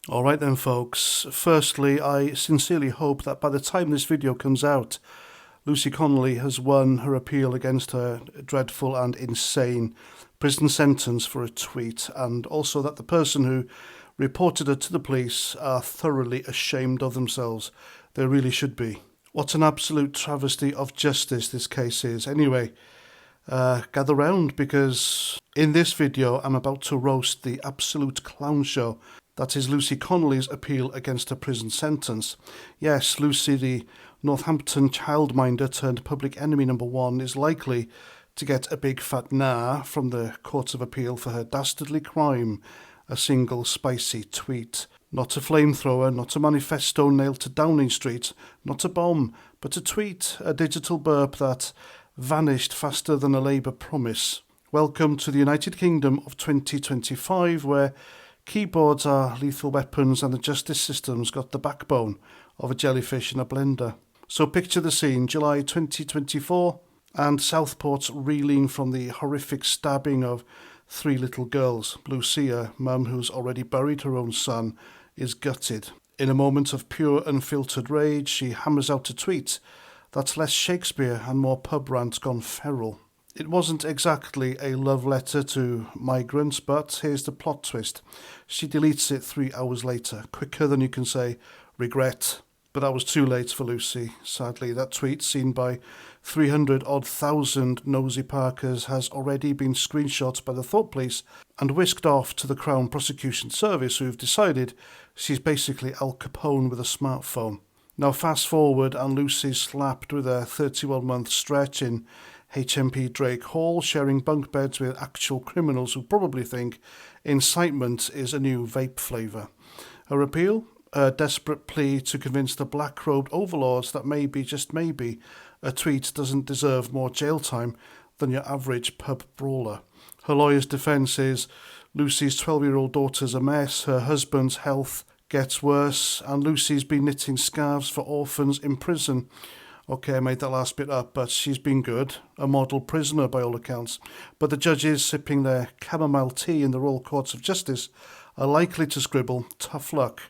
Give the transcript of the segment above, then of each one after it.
Alright then folks, firstly I sincerely hope that by the time this video comes out, Lucy Connolly has won her appeal against her dreadful and insane prison sentence for a tweet, and also that the person who reported her to the police are thoroughly ashamed of themselves. They really should be. What an absolute travesty of justice this case is. Anyway, gather round, because in this video I'm about to roast the absolute clown show that is Lucy Connolly's appeal against her prison sentence. Yes, Lucy, the Northampton childminder turned public enemy #1, is likely to get a big fat nah from the Court of Appeal for her dastardly crime, a single spicy tweet. Not a flamethrower, not a manifesto nailed to Downing Street, not a bomb, but a tweet, a digital burp that vanished faster than a Labour promise. Welcome to the United Kingdom of 2025, where keyboards are lethal weapons and the justice system's got the backbone of a jellyfish in a blender. So picture the scene, July 2024, and Southport's reeling from the horrific stabbing of 3 little girls. Lucia, mum who's already buried her own son, is gutted. In a moment of pure unfiltered rage, she hammers out a tweet that's less Shakespeare and more pub rant gone feral. It wasn't exactly a love letter to migrants, but here's the plot twist. She deletes it 3 hours later, quicker than you can say regret. But that was too late for Lucy. Sadly, that tweet, seen by 300,000 nosy Parkers, has already been screenshot by the Thought Police and whisked off to the Crown Prosecution Service, who've decided she's basically Al Capone with a smartphone. Now fast forward, and Lucy's slapped with a 31-month stretch in HMP Drake Hall, sharing bunk beds with actual criminals who probably think incitement is a new vape flavour. Her appeal? A desperate plea to convince the black-robed overlords that maybe, just maybe, a tweet doesn't deserve more jail time than your average pub brawler. Her lawyer's defence is Lucy's 12-year-old daughter's a mess, her husband's health gets worse, and Lucy's been knitting scarves for orphans in prison. Okay, I made that last bit up, but she's been good. A model prisoner by all accounts. But the judges sipping their chamomile tea in the Royal Courts of Justice are likely to scribble, tough luck,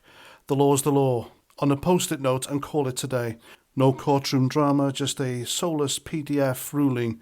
the law's the law, on a post-it note and call it today. No courtroom drama, just a soulless PDF ruling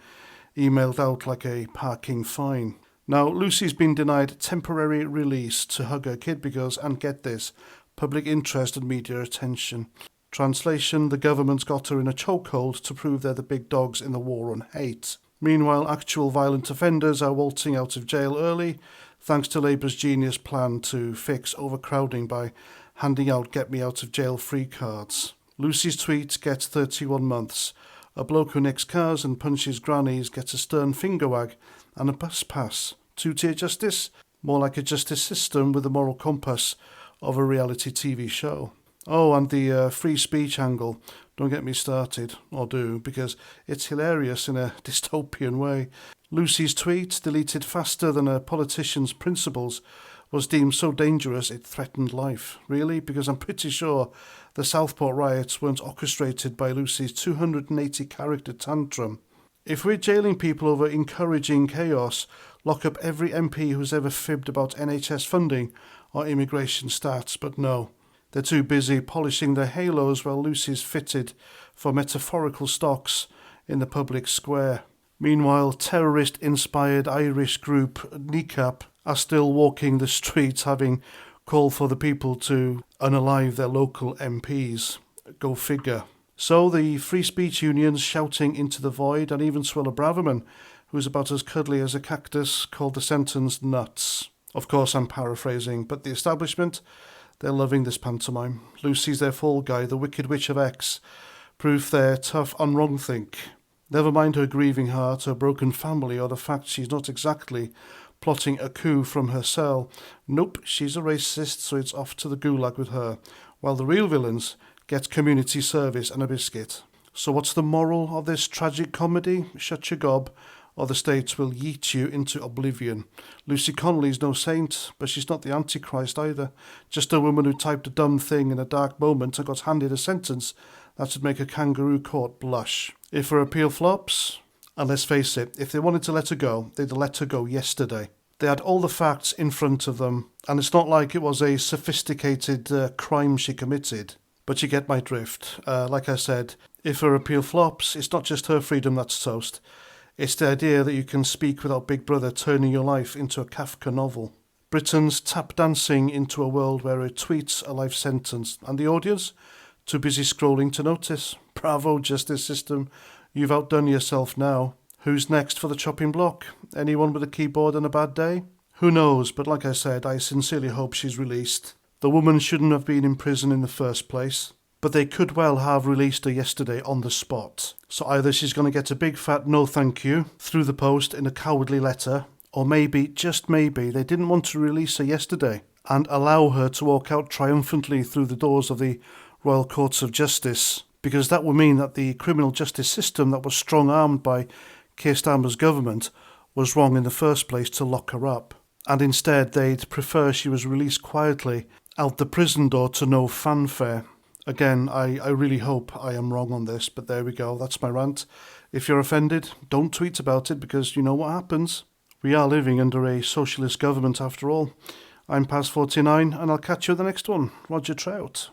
emailed out like a parking fine. Now, Lucy's been denied temporary release to hug her kid because, and get this, public interest and media attention. Translation, the government's got her in a chokehold to prove they're the big dogs in the war on hate. Meanwhile, actual violent offenders are waltzing out of jail early, thanks to Labour's genius plan to fix overcrowding by handing out get-me-out-of-jail-free cards. Lucy's tweet gets 31 months. A bloke who nicks cars and punches grannies gets a stern finger wag and a bus pass. Two-tier justice? More like a justice system with the moral compass of a reality TV show. Oh, and the free speech angle. Don't get me started, or do, because it's hilarious in a dystopian way. Lucy's tweet, deleted faster than a politician's principles, was deemed so dangerous it threatened life. Really? Because I'm pretty sure the Southport riots weren't orchestrated by Lucy's 280-character tantrum. If we're jailing people over encouraging chaos, lock up every MP who's ever fibbed about NHS funding or immigration stats, but no. They're too busy polishing their halos while Lucy's fitted for metaphorical stocks in the public square. Meanwhile, terrorist-inspired Irish group Kneecap are still walking the streets, having called for the people to unalive their local MPs. Go figure. So the free speech unions shouting into the void, and even Swilla Braverman, who's about as cuddly as a cactus, called the sentence nuts. Of course, I'm paraphrasing, but the establishment, they're loving this pantomime. Lucy's their fall guy, the Wicked Witch of X. Proof they're tough on wrongthink. Never mind her grieving heart, her broken family, or the fact she's not exactly plotting a coup from her cell. Nope, she's a racist, so it's off to the gulag with her, while the real villains get community service and a biscuit. So what's the moral of this tragic comedy? Shut your gob, or the state will yeet you into oblivion. Lucy Connolly's no saint, but she's not the Antichrist either. Just a woman who typed a dumb thing in a dark moment and got handed a sentence that should make a kangaroo court blush. If her appeal flops, and let's face it, if they wanted to let her go, they'd let her go yesterday. They had all the facts in front of them, and it's not like it was a sophisticated crime she committed. But you get my drift. Like I said, if her appeal flops, it's not just her freedom that's toast. It's the idea that you can speak without Big Brother turning your life into a Kafka novel. Britain's tap dancing into a world where her tweets are life sentence, and the audience too busy scrolling to notice. Bravo, justice system. You've outdone yourself now. Who's next for the chopping block? Anyone with a keyboard and a bad day? Who knows, but like I said, I sincerely hope she's released. The woman shouldn't have been in prison in the first place, but they could well have released her yesterday on the spot. So either she's going to get a big fat no thank you through the post in a cowardly letter, or maybe, just maybe, they didn't want to release her yesterday and allow her to walk out triumphantly through the doors of the Royal Courts of Justice, because that would mean that the criminal justice system that was strong-armed by Keir Starmer's government was wrong in the first place to lock her up. And instead they'd prefer she was released quietly out the prison door to no fanfare. Again, I really hope I am wrong on this, but there we go, that's my rant. If you're offended, don't tweet about it, because you know what happens. We are living under a socialist government after all. I'm Paz49, and I'll catch you at the next one. Roger Trout.